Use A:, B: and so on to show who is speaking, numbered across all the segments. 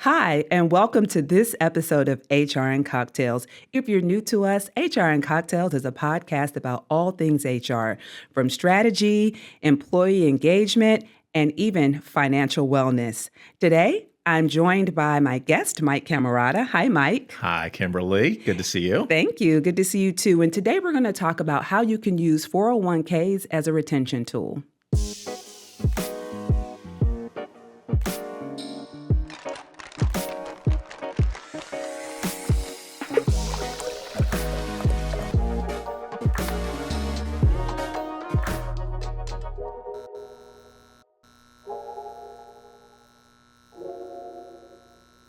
A: Hi, and welcome to this episode of HR and Cocktails. If you're new to us, HR and Cocktails is a podcast about all things HR, from strategy, employee engagement, and even financial wellness. Today, I'm joined by my guest, Mike Camerata. Hi, Mike.
B: Hi, Kimberly. Good to see you.
A: Thank you. Good to see you too. And today we're going to talk about how you can use 401ks as a retention tool.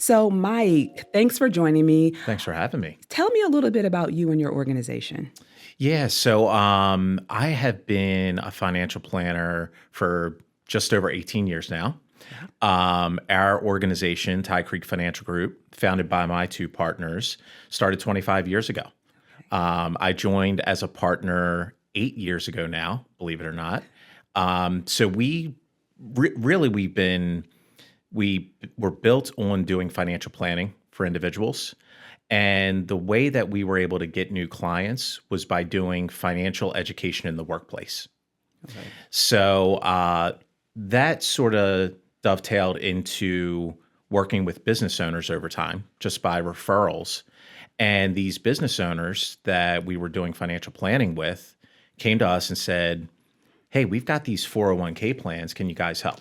A: So, Mike, thanks for joining me.
B: Thanks for having me.
A: Tell me a little bit about you and your organization.
B: Yeah, so I have been a financial planner for just over 18 years now. Our organization, Tai Creek Financial Group, founded by my two partners, started 25 years ago. I joined as a partner 8 years ago now, believe it or not. So we were built on doing financial planning for individuals. And the way that we were able to get new clients was by doing financial education in the workplace. Okay. So that sort of dovetailed into working with business owners over time, just by referrals. And these business owners that we were doing financial planning with came to us and said, hey, we've got these 401k plans. Can you guys help?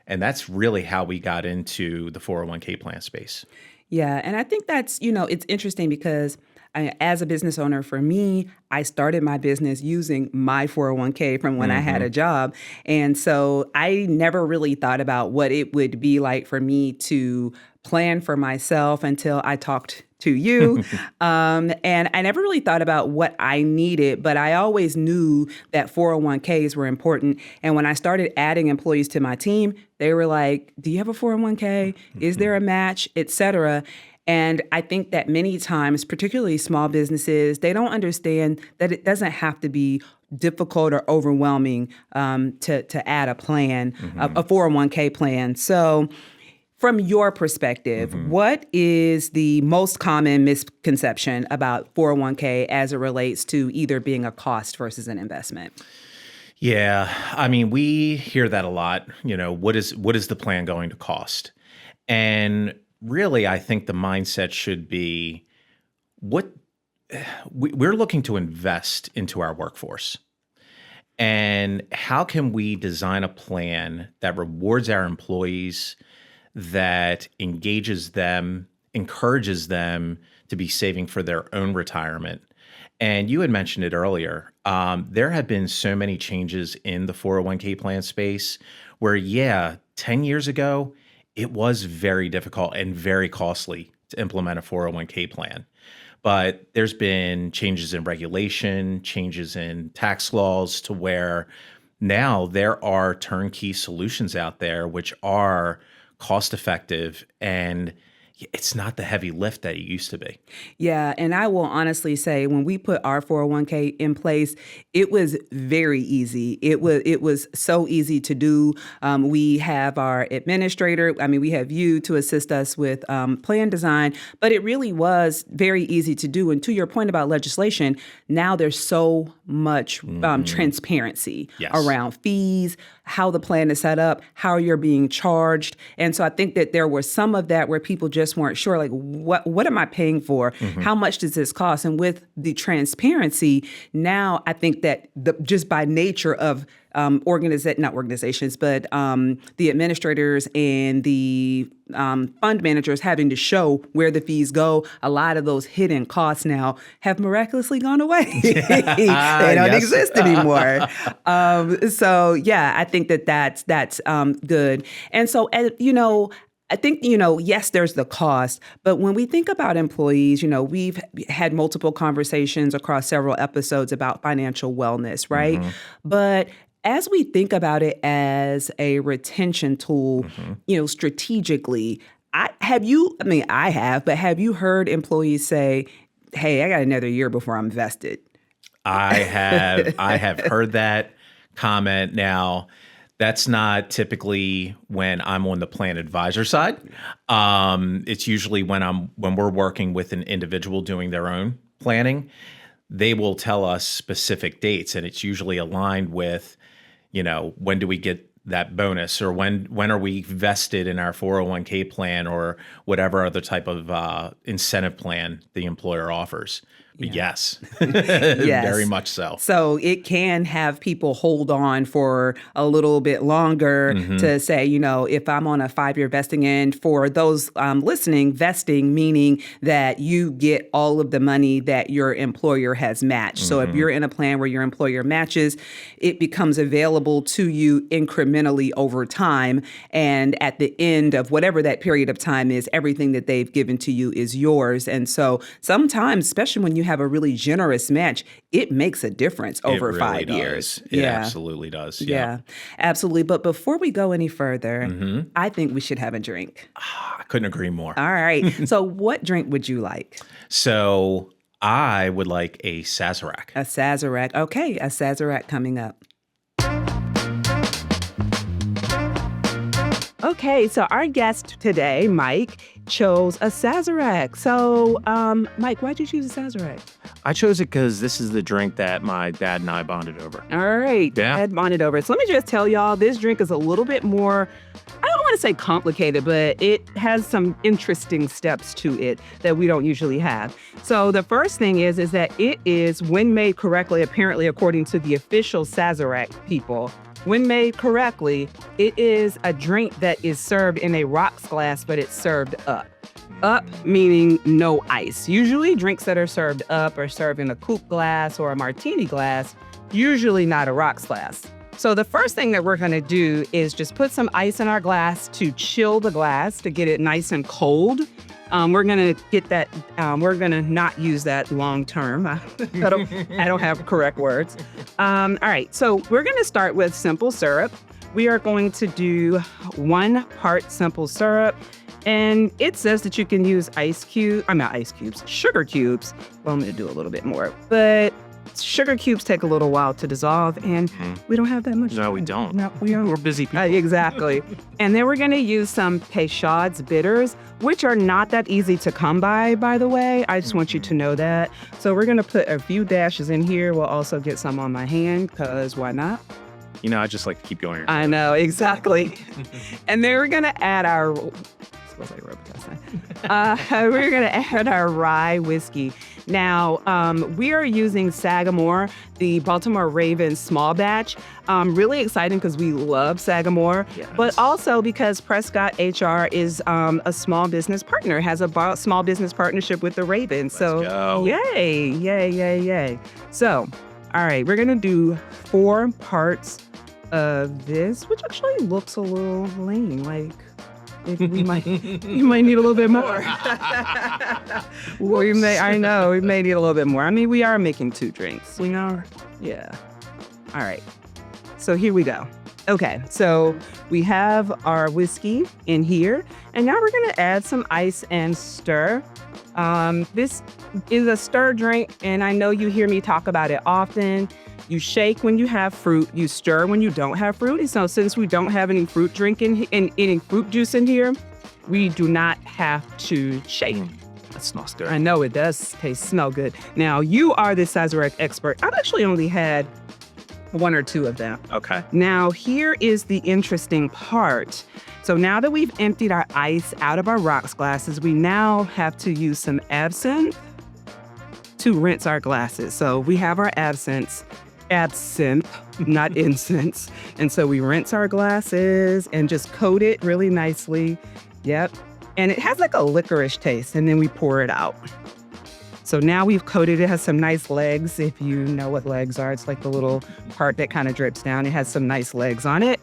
B: And that's really how we got into the 401k plan space.
A: Yeah. And I think that's, it's interesting because as a business owner, for me, I started my business using my 401k from when I had a job. And so I never really thought about what it would be like for me to plan for myself until I talked to you. And I never really thought about what I needed, but I always knew that 401ks were important. And when I started adding employees to my team, they were like, do you have a 401k? Is there a match, et cetera? And I think that many times, particularly small businesses, they don't understand that it doesn't have to be difficult or overwhelming to add a plan, a 401k plan. So from your perspective, what is the most common misconception about 401k as it relates to either being a cost versus an investment?
B: Yeah, I mean, we hear that a lot. What is the plan going to cost? And really, I think the mindset should be we're looking to invest into our workforce. And how can we design a plan that rewards our employees, that engages them, encourages them to be saving for their own retirement? And you had mentioned it earlier. There have been so many changes in the 401k plan space where, 10 years ago, it was very difficult and very costly to implement a 401k plan. But there's been changes in regulation, changes in tax laws to where now there are turnkey solutions out there which are cost effective, and it's not the heavy lift that it used to be.
A: Yeah, and I will honestly say when we put our 401k in place, it was very easy. It was so easy to do. We have our administrator. We have you to assist us with plan design, but it really was very easy to do. And to your point about legislation, now there's so much transparency around fees, how the plan is set up, how you're being charged. And so I think that there was some of that where people just weren't sure, like, what am I paying for? How much does this cost? And with the transparency, now I think that just by nature of not organizations, but the administrators and the fund managers having to show where the fees go, a lot of those hidden costs now have miraculously gone away. They don't exist anymore. So yeah, I think that's good. And so, I think, yes, there's the cost, but when we think about employees, we've had multiple conversations across several episodes about financial wellness, right? But as we think about it as a retention tool, strategically, I have, but have you heard employees say, hey, I got another year before I'm vested?
B: I have heard that comment. Now, That's not typically when I'm on the plan advisor side. It's usually when we're working with an individual doing their own planning. They will tell us specific dates, and it's usually aligned with, when do we get that bonus, or when are we vested in our 401k plan, or whatever other type of incentive plan the employer offers. But yes,
A: Yes.
B: very much so.
A: So it can have people hold on for a little bit longer to say, if I'm on a 5-year vesting end, for those listening, vesting meaning that you get all of the money that your employer has matched. So if you're in a plan where your employer matches, it becomes available to you incrementally over time. And at the end of whatever that period of time is, everything that they've given to you is yours. And so sometimes, especially when you have a really generous match, it makes a difference over
B: It really
A: 5
B: does.
A: years.
B: It absolutely does.
A: Yeah, absolutely. But before we go any further, I think we should have a drink.
B: I couldn't agree more.
A: All right. So what drink would you like?
B: So I would like a Sazerac.
A: A Sazerac. Okay, a Sazerac coming up. Okay, so our guest today, Mike, chose a Sazerac. So, Mike, why'd you choose a Sazerac?
C: I chose it because this is the drink that my dad and I bonded over.
A: All right,
C: Yeah.
A: Dad bonded over. So let me just tell y'all, this drink is a little bit more, I don't want to say complicated, but it has some interesting steps to it that we don't usually have. So the first thing is that it is, when made correctly, apparently according to the official Sazerac people, when made correctly, it is a drink that is served in a rocks glass, but it's served up. Up meaning no ice. Usually drinks that are served up are served in a coupe glass or a martini glass, usually not a rocks glass. So the first thing that we're gonna do is just put some ice in our glass to chill the glass, to get it nice and cold. We're gonna get that, we're gonna not use that long term. I don't have correct words. All right, so we're gonna start with simple syrup. We are going to do 1 part simple syrup. And it says that you can use sugar cubes. Well, I'm gonna do a little bit more, but sugar cubes take a little while to dissolve, and we don't have that much
C: No,
A: time.
C: we don't.
A: No, we don't.
C: We're busy people.
A: Exactly. And then we're gonna use some Peychaud's bitters, which are not that easy to come by the way. I just want you to know that. So we're gonna put a few dashes in here. We'll also get some on my hand, because why not?
C: I just like to keep going.
A: I know, exactly. And then we're gonna add our, we're gonna add our rye whiskey. Now, we are using Sagamore, the Baltimore Ravens small batch. Really exciting because we love Sagamore,
C: Yes.
A: but also because Prescott HR is a small business partner, has a small business partnership with the Ravens.
C: Let's go.
A: Yay, yay, yay, yay. So, all right, we're gonna do 4 parts of this, which actually looks a little lean, like, you might need a little bit more. We may need a little bit more. I mean, we are making 2 drinks. We are. Yeah. All right. So here we go. Okay. So we have our whiskey in here, and now we're going to add some ice and stir. This is a stir drink, and I know you hear me talk about it often. You shake when you have fruit. You stir when you don't have fruit. And so since we don't have any fruit any fruit juice in here, we do not have to shake.
C: That smells good.
A: I know it does smell good. Now, you are the Sazerac expert. I've actually only had 1 or 2 of them.
C: Okay.
A: Now, here is the interesting part. So now that we've emptied our ice out of our rocks glasses, we now have to use some absinthe to rinse our glasses. So we have our absinthe, not incense. And so we rinse our glasses and just coat it really nicely. Yep. And it has like a licorice taste, and then we pour it out. So now we've coated it. It has some nice legs, if you know what legs are. It's like the little part that kind of drips down. It has some nice legs on it.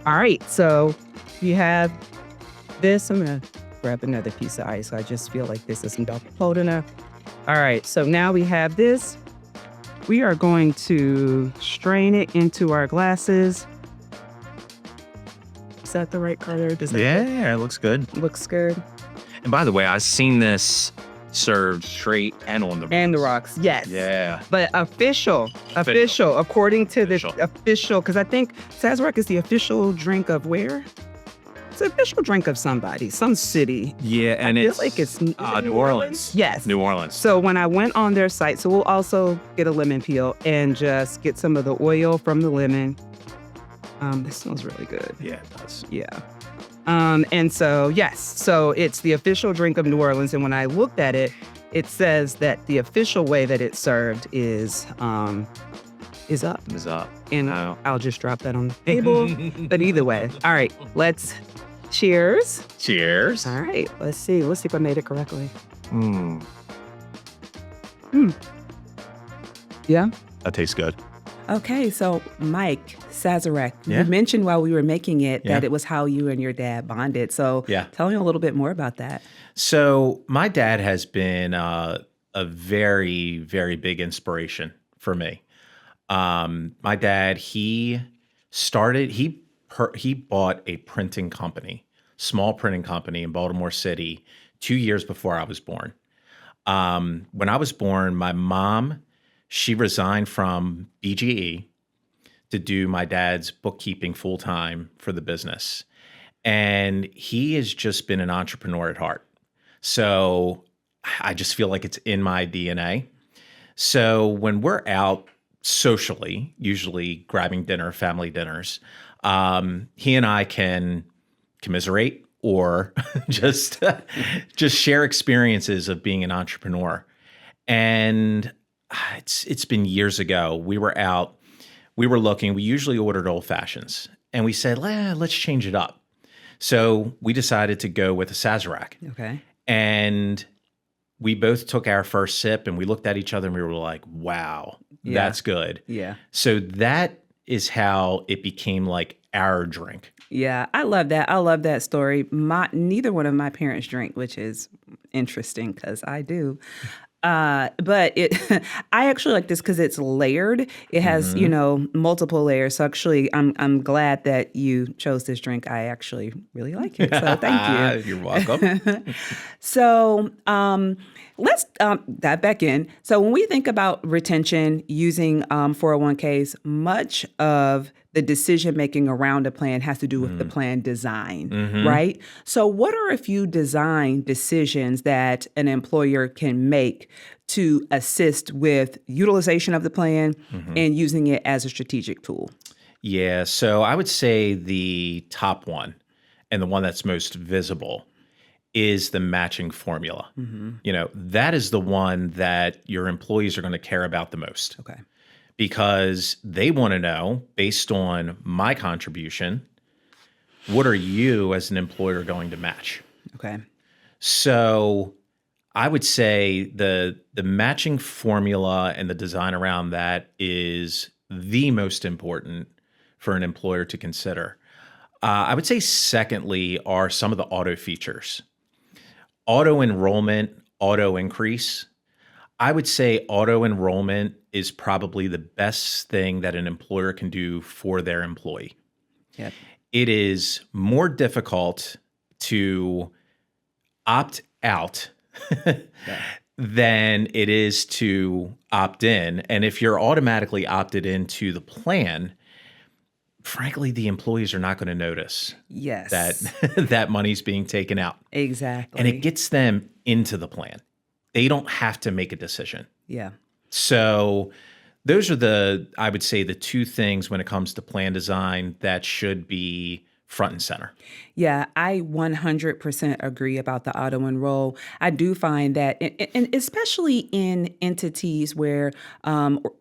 A: All right, so you have this. I'm gonna grab another piece of ice. I just feel like this isn't cold enough. All right, so now we have this. We are going to strain it into our glasses. Is that the right color? Does that
C: Yeah, it looks good.
A: looks good?
C: And by the way, I've seen this served straight and on the rocks.
A: And the rocks, yes.
C: Yeah.
A: But official, according to the official, because I think Sazerac is the official drink of where? It's the official drink of somebody, some city.
C: Yeah, and
A: I feel
C: it's
A: like it's
C: New Orleans.
A: Yes.
C: New Orleans.
A: So when I went on their site, so we'll also get a lemon peel and just get some of the oil from the lemon. This smells really good.
C: Yeah, it does.
A: Yeah. And so, yes, so it's the official drink of New Orleans. And when I looked at it, it says that the official way that it's served is up.
C: Is up.
A: And I'll just drop that on the table. But either way, all right, let's cheers.
C: Cheers.
A: All right, let's see. Let's see if I made it correctly. Yeah.
C: That tastes good.
A: Okay, so Mike, Sazerac,
B: Yeah.
A: you mentioned while we were making it
B: Yeah.
A: that it was how you and your dad bonded. So
B: Yeah.
A: tell me a little bit more about that.
B: So my dad has been a very, very big inspiration for me. My dad, he bought a printing company, small printing company in Baltimore City 2 years before I was born. When I was born, my mom, she resigned from BGE to do my dad's bookkeeping full time for the business. And he has just been an entrepreneur at heart. So I just feel like it's in my DNA. So when we're out socially, usually grabbing dinner, family dinners, he and I can commiserate or just share experiences of being an entrepreneur. And it's been years ago. We were out, we were looking, we usually ordered old fashions, and we said, let's change it up. So we decided to go with a Sazerac.
A: Okay.
B: And we both took our first sip and we looked at each other and we were like, wow,
A: Yeah.
B: that's good.
A: Yeah.
B: So that is how it became like our drink.
A: Yeah, I love that. I love that story. Neither one of my parents drink, which is interesting because I do. But I actually like this because it's layered. It has, multiple layers. So actually, I'm glad that you chose this drink. I actually really like it. So thank you.
B: You're welcome.
A: So let's dive back in. So when we think about retention using 401ks, much of the decision making around a plan has to do with the plan design, right? So what are a few design decisions that an employer can make to assist with utilization of the plan and using it as a strategic tool?
B: Yeah, so I would say the top one and the one that's most visible is the matching formula. That is the one that your employees are going to care about the most.
A: Okay.
B: Because they want to know, based on my contribution, what are you as an employer going to match?
A: Okay.
B: So I would say the matching formula and the design around that is the most important for an employer to consider. I would say secondly are some of the auto features. Auto-enrollment, auto-increase. I would say auto-enrollment is probably the best thing that an employer can do for their employee.
A: Yep.
B: It is more difficult to opt out than it is to opt in. And if you're automatically opted into the plan, frankly, the employees are not going to notice
A: Yes.
B: that money's being taken out.
A: Exactly.
B: And it gets them into the plan. They don't have to make a decision.
A: Yeah.
B: So those are I would say the two things when it comes to plan design that should be front and center.
A: Yeah, I 100% agree about the auto enroll. I do find that, and especially in entities where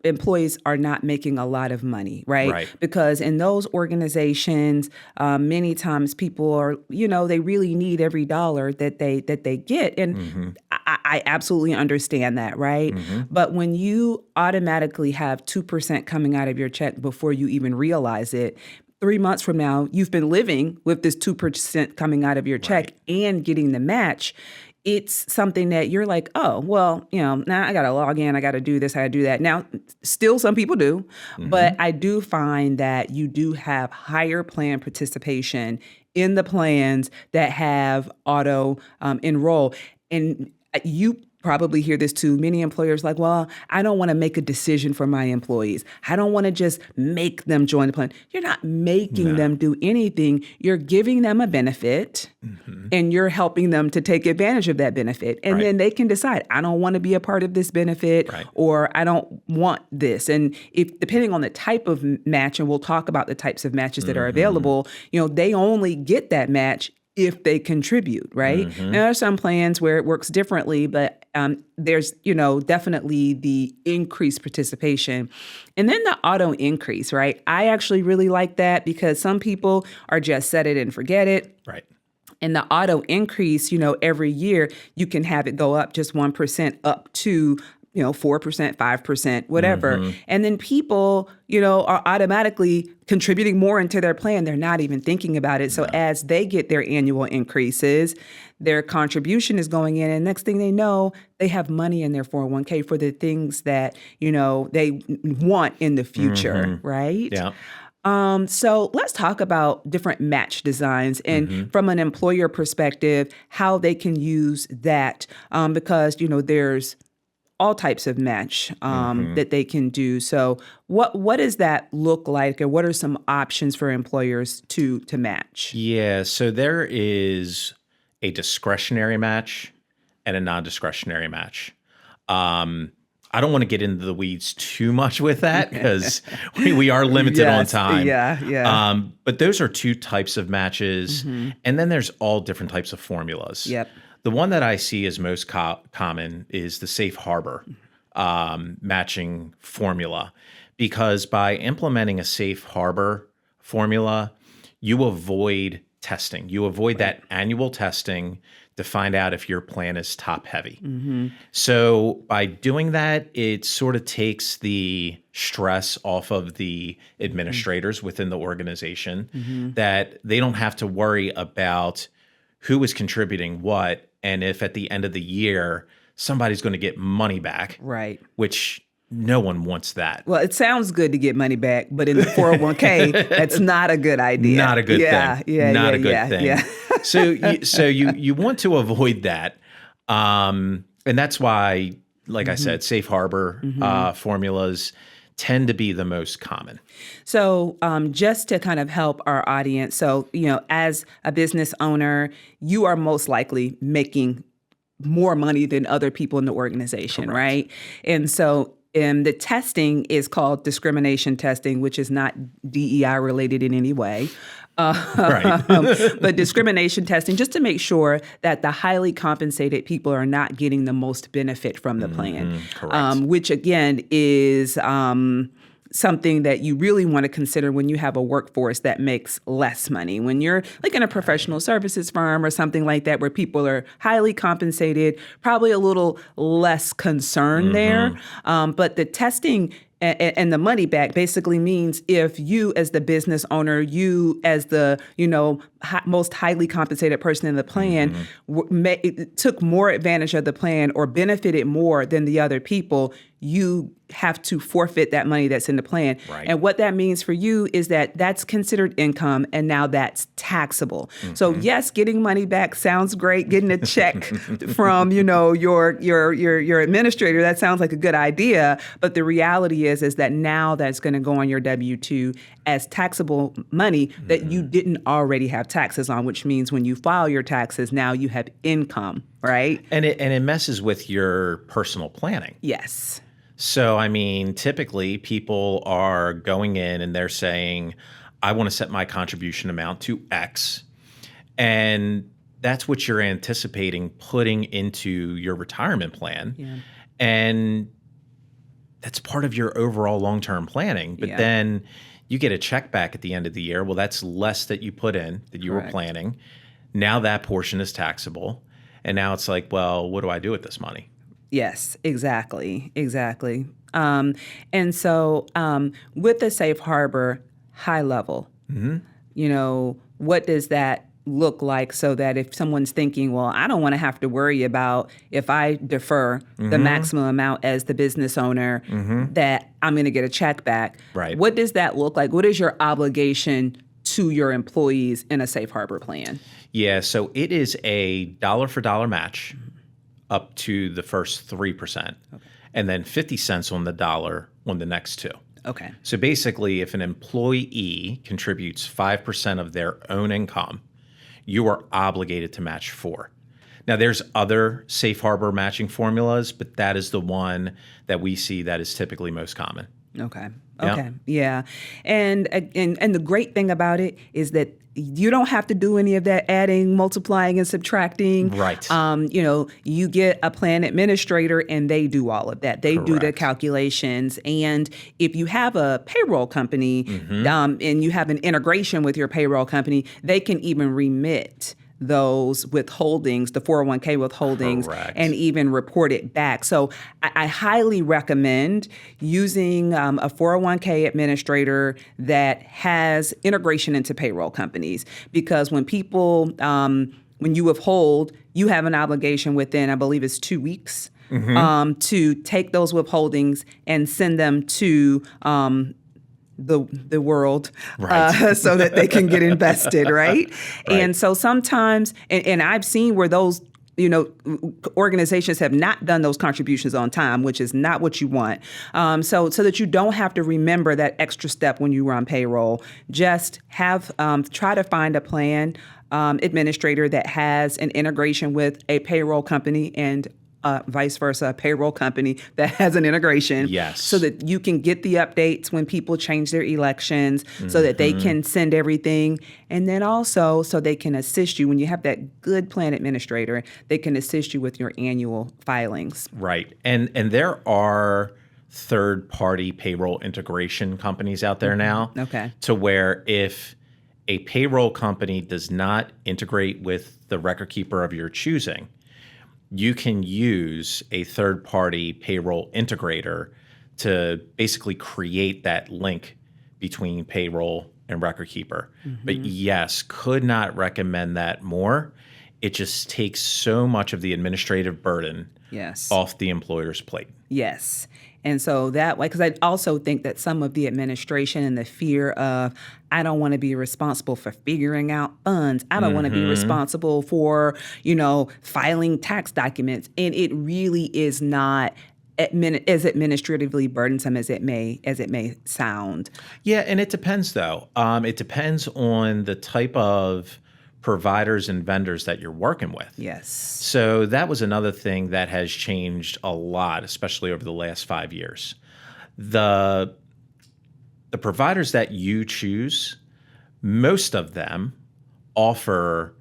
A: employees are not making a lot of money, right?
B: Right.
A: Because in those organizations, many times people are, they really need every dollar that they get, and I absolutely understand that, right? But when you automatically have 2% coming out of your check before you even realize it, 3 months from now, you've been living with this 2% coming out of your check and getting the match. It's something that you're like, oh, well, now I got to log in. I got to do this. I got to do that. Now, still some people do, but I do find that you do have higher plan participation in the plans that have auto enroll. And you probably hear this too. Many employers like, well, I don't want to make a decision for my employees. I don't want to just make them join the plan. You're not making them do anything. You're giving them a benefit and you're helping them to take advantage of that benefit. And then they can decide, I don't want to be a part of this benefit or I don't want this. And if depending on the type of match, and we'll talk about the types of matches that are available, they only get that match if they contribute, right? Now, there are some plans where it works differently, but there's, definitely the increased participation. And then the auto increase, right? I actually really like that because some people are just set it and forget it.
B: Right.
A: And the auto increase, every year you can have it go up just 1% up to 4%, 5%, whatever. And then people, are automatically contributing more into their plan. They're not even thinking about it. So as they get their annual increases, their contribution is going in. And next thing they know, they have money in their 401k for the things that, they want in the future, right?
B: Yeah.
A: So let's talk about different match designs and from an employer perspective, how they can use that because, there's all types of match that they can do. So what does that look like, or what are some options for employers to match?
B: Yeah, so there is a discretionary match and a non-discretionary match. I don't want to get into the weeds too much with that because we are limited on time.
A: Yeah.
B: But those are two types of matches. And then there's all different types of formulas.
A: Yep.
B: The one that I see as most common is the safe harbor matching formula, because by implementing a safe harbor formula, you avoid testing. You avoid that annual testing to find out if your plan is top heavy. So by doing that, it sort of takes the stress off of the administrators within the organization that they don't have to worry about who is contributing what, and if at the end of the year, somebody's going to get money back.
A: Right.
B: Which no one wants that.
A: Well, it sounds good to get money back, but in the 401k, that's not a good idea.
B: Not a good thing.
A: Yeah,
B: not a good thing.
A: Yeah.
B: So you want to avoid that. And that's why, like I said, safe harbor formulas tend to be the most common.
A: So just to kind of help our audience, so, as a business owner, you are most likely making more money than other people in the organization, right? And so the testing is called discrimination testing, which is not DEI related in any way. But discrimination testing, just to make sure that the highly compensated people are not getting the most benefit from the plan, which again is something that you really want to consider when you have a workforce that makes less money. When you're like in a professional services firm or something like that, where people are highly compensated, probably a little less concern there. But the testing and the money back basically means if you as the business owner, you as the, most highly compensated person in the plan took more advantage of the plan or benefited more than the other people, you have to forfeit that money that's in the plan.
B: Right.
A: And what that means for you is that that's considered income and now that's taxable. So yes, getting money back sounds great. Getting a check from, your administrator, that sounds like a good idea. But the reality is that now that's going to go on your W-2 as taxable money that you didn't already have taxes on, which means when you file your taxes, now you have income, right?
B: And it messes with your personal planning.
A: Yes.
B: So, typically people are going in and they're saying, I want to set my contribution amount to X. And that's what you're anticipating putting into your retirement plan.
A: Yeah.
B: And that's part of your overall long-term planning. But then you get a check back at the end of the year. Well, that's less that you put in that you were planning. Now that portion is taxable. And now it's like, well, what do I do with this money?
A: Yes, exactly. And so with the safe harbor, high level, what does that look like so that if someone's thinking, well, I don't want to have to worry about if I defer the maximum amount as the business owner that I'm going to get a check back.
B: Right.
A: What does that look like? What is your obligation to your employees in a safe harbor plan?
B: Yeah, so it is a dollar for dollar match up to the first 3%, and then 50 cents on the dollar on the next two.
A: Okay.
B: So basically, if an employee contributes 5% of their own income, you are obligated to match 4. Now, there's other safe harbor matching formulas, but that is the one that we see that is typically most common.
A: Okay.
B: Yeah.
A: Okay. Yeah. And the great thing about it is that you don't have to do any of that adding, multiplying, and subtracting.
B: Right.
A: You get a plan administrator and they do all of that. They do the
B: Correct.
A: calculations. And if you have a payroll company and you have an integration with your payroll company, they can even remit those withholdings, the 401k withholdings,
B: Correct.
A: and even report it back. So I highly recommend using a 401k administrator that has integration into payroll companies, because when people, when you withhold, you have an obligation within, I believe it's 2 weeks, to take those withholdings and send them to the world,
B: Right.
A: so that they can get invested, right? And so sometimes, and I've seen where those, organizations have not done those contributions on time, which is not what you want. So that you don't have to remember that extra step when you run payroll. Just try to find a plan administrator that has an integration with a payroll company, and vice versa, a payroll company that has an integration.
B: Yes.
A: So that you can get the updates when people change their elections, so that they can send everything. And then also so they can assist you when you have that good plan administrator, they can assist you with your annual filings.
B: Right. And there are third-party payroll integration companies out there now.
A: Okay.
B: To where if a payroll company does not integrate with the record keeper of your choosing, you can use a third-party payroll integrator to basically create that link between payroll and record keeper. But yes, could not recommend that more. It just takes so much of the administrative burden
A: Yes.
B: off the employer's plate.
A: Yes. And so that way, because I also think that some of the administration and the fear of, I don't want to be responsible for figuring out funds. I don't want to be responsible for, filing tax documents. And it really is not as administratively burdensome as it may sound.
B: Yeah, and it depends though. It depends on the type of providers and vendors that you're working with.
A: Yes.
B: So that was another thing that has changed a lot, especially over the last 5 years. The providers that you choose, most of them offer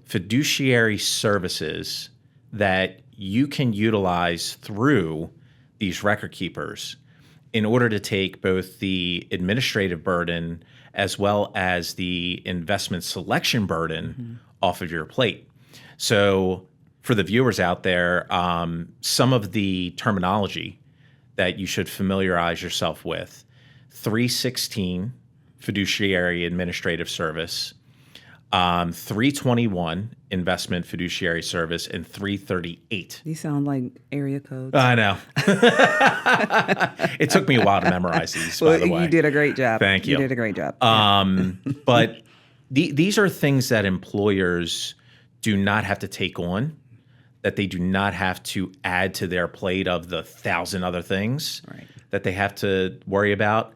B: fiduciary services that you can utilize through these record keepers in order to take both the administrative burden as well as the investment selection burden off of your plate. So for the viewers out there, some of the terminology that you should familiarize yourself with: 316 fiduciary administrative service, 321 investment fiduciary service, and 338.
A: These sound like area codes.
B: I know. It took me a while to memorize these, by the way.
A: You did a great job.
B: Thank you.
A: You did a great job.
B: But these are things that employers do not have to take on, that they do not have to add to their plate of the 1,000 other things that they have to worry about.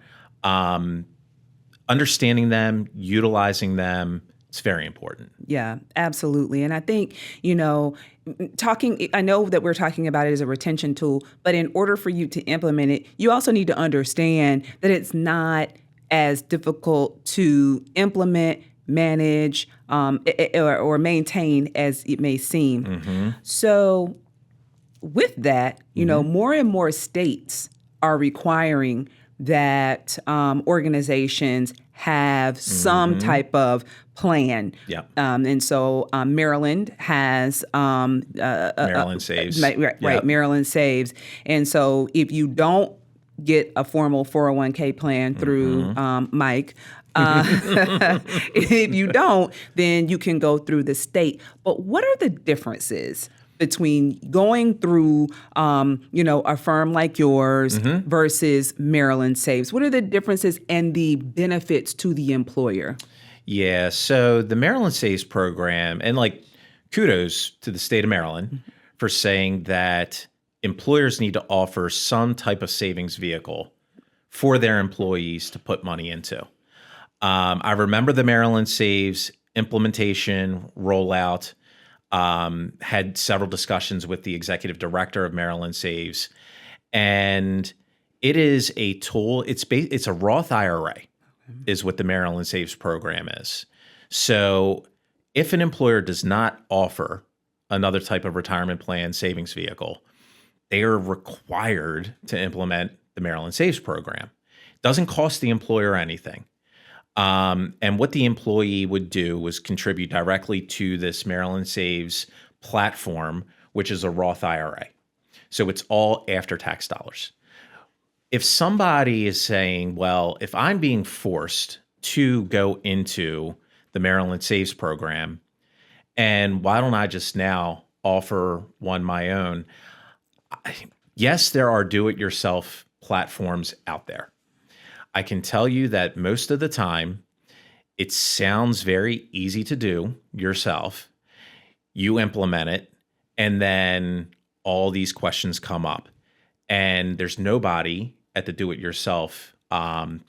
B: Understanding them, utilizing them, it's very important.
A: Yeah, absolutely. And I think, I know that we're talking about it as a retention tool, but in order for you to implement it, you also need to understand that it's not as difficult to implement, manage, or maintain as it may seem. So with that, more and more states are requiring that organizations have some type of plan.
B: Yep.
A: And so Maryland has
B: Maryland Saves.
A: Right,
B: Yep.
A: Maryland Saves. And so if you don't get a formal 401k plan through Mike, if you don't, then you can go through the state. But what are the differences between going through, a firm like yours versus Maryland Saves? What are the differences and the benefits to the employer?
B: Yeah, so the Maryland Saves program, and kudos to the state of Maryland for saying that employers need to offer some type of savings vehicle for their employees to put money into. I remember the Maryland Saves implementation rollout. Had several discussions with the executive director of Maryland Saves, and it is a tool. It's a Roth IRA, is what the Maryland Saves program is. So, if an employer does not offer another type of retirement plan savings vehicle, they are required to implement the Maryland Saves program. It doesn't cost the employer anything. And what the employee would do was contribute directly to this Maryland Saves platform, which is a Roth IRA. So it's all after-tax dollars. If somebody is saying, well, if I'm being forced to go into the Maryland Saves program, and why don't I just now offer one my own? Yes, there are do-it-yourself platforms out there. I can tell you that most of the time, it sounds very easy to do yourself. You implement it, and then all these questions come up. And there's nobody at the do-it-yourself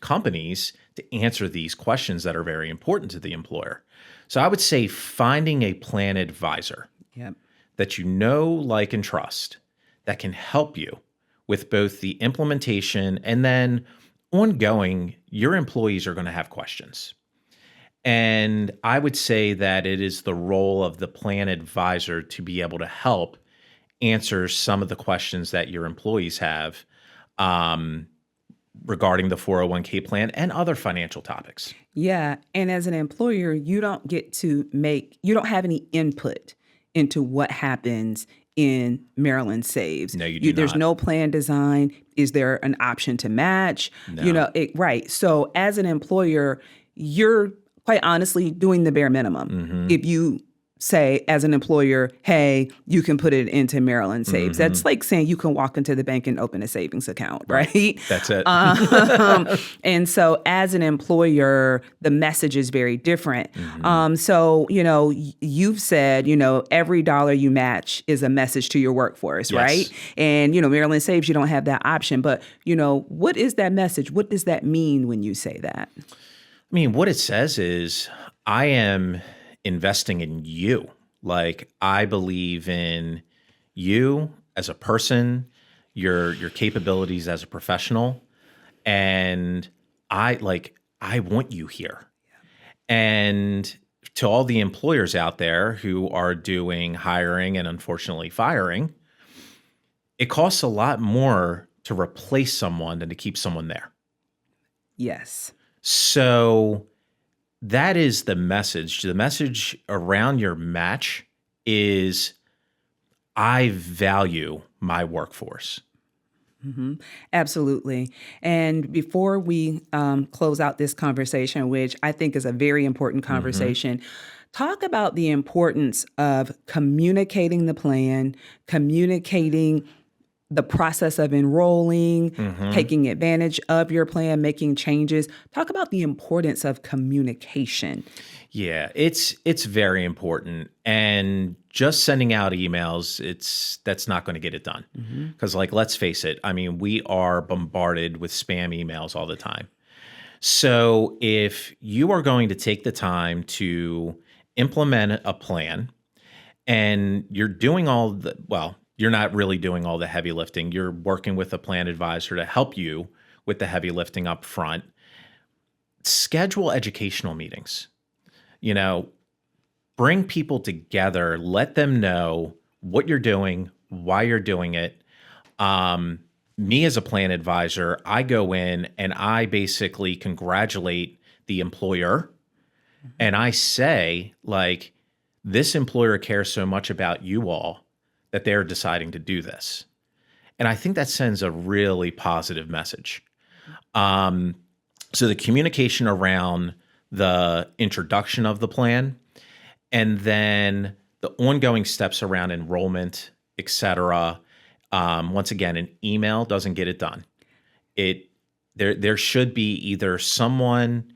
B: companies to answer these questions that are very important to the employer. So I would say finding a plan advisor that you know, like, and trust that can help you with both the implementation and then ongoing, your employees are going to have questions. And I would say that it is the role of the plan advisor to be able to help answer some of the questions that your employees have regarding the 401k plan and other financial topics.
A: Yeah. And as an employer, you don't have any input into what happens in Maryland Saves.
B: No, you do
A: There's
B: not.
A: no plan design. Is there an option to match?
B: No.
A: Right. So as an employer, you're quite honestly doing the bare minimum. If you say as an employer, hey, you can put it into Maryland Saves. That's like saying you can walk into the bank and open a savings account, right?
B: That's it.
A: And so as an employer, the message is very different. So, you've said, every dollar you match is a message to your workforce,
B: Yes.
A: right? And, Maryland Saves, you don't have that option. But, what is that message? What does that mean when you say that?
B: I mean, what it says is, I am investing in you. Like, I believe in you as a person, your capabilities as a professional, and I want you here. And to all the employers out there who are doing hiring and unfortunately firing, it costs a lot more to replace someone than to keep someone there.
A: Yes.
B: So that is the message. The message around your match is, I value my workforce.
A: Absolutely. And before we close out this conversation, which I think is a very important conversation, talk about the importance of communicating the plan, communicating the process of enrolling, taking advantage of your plan, making changes. Talk about the importance of communication.
B: Yeah, it's very important. And just sending out emails, that's not going to get it done. Because, let's face it, I mean, we are bombarded with spam emails all the time. So if you are going to take the time to implement a plan, and you're doing you're not really doing all the heavy lifting. You're working with a plan advisor to help you with the heavy lifting up front. Schedule educational meetings. Bring people together. Let them know what you're doing, why you're doing it. Me as a plan advisor, I go in and I basically congratulate the employer. And I say, this employer cares so much about you all that they're deciding to do this. And I think that sends a really positive message. So the communication around the introduction of the plan, and then the ongoing steps around enrollment, et cetera. Once again, an email doesn't get it done. There should be either someone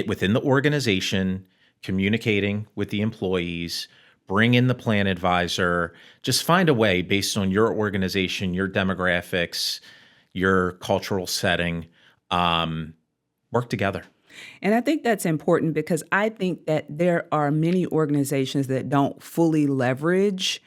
B: within the organization communicating with the employees, bring in the plan advisor, just find a way based on your organization, your demographics, your cultural setting, work together.
A: And I think that's important because I think that there are many organizations that don't fully leverage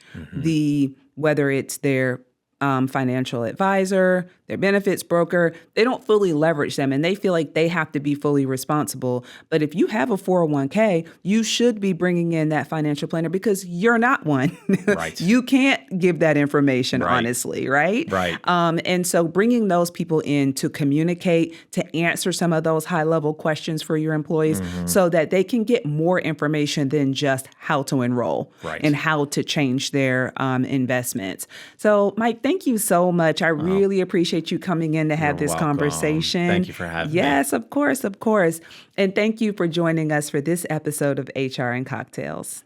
A: whether it's their financial advisor, their benefits broker, they don't fully leverage them and they feel like they have to be fully responsible. But if you have a 401k, you should be bringing in that financial planner because you're not one.
B: Right.
A: You can't give that information,
B: Right.
A: honestly, right?
B: Right.
A: And so bringing those people in to communicate, to answer some of those high-level questions for your employees so that they can get more information than just how to enroll
B: Right.
A: and how to change their investments. So, Mike, thank you so much. I really appreciate you coming in to have
B: You're
A: this
B: welcome.
A: conversation.
B: Thank you for having me.
A: Yes, of course, of course. And thank you for joining us for this episode of HR and Cocktails.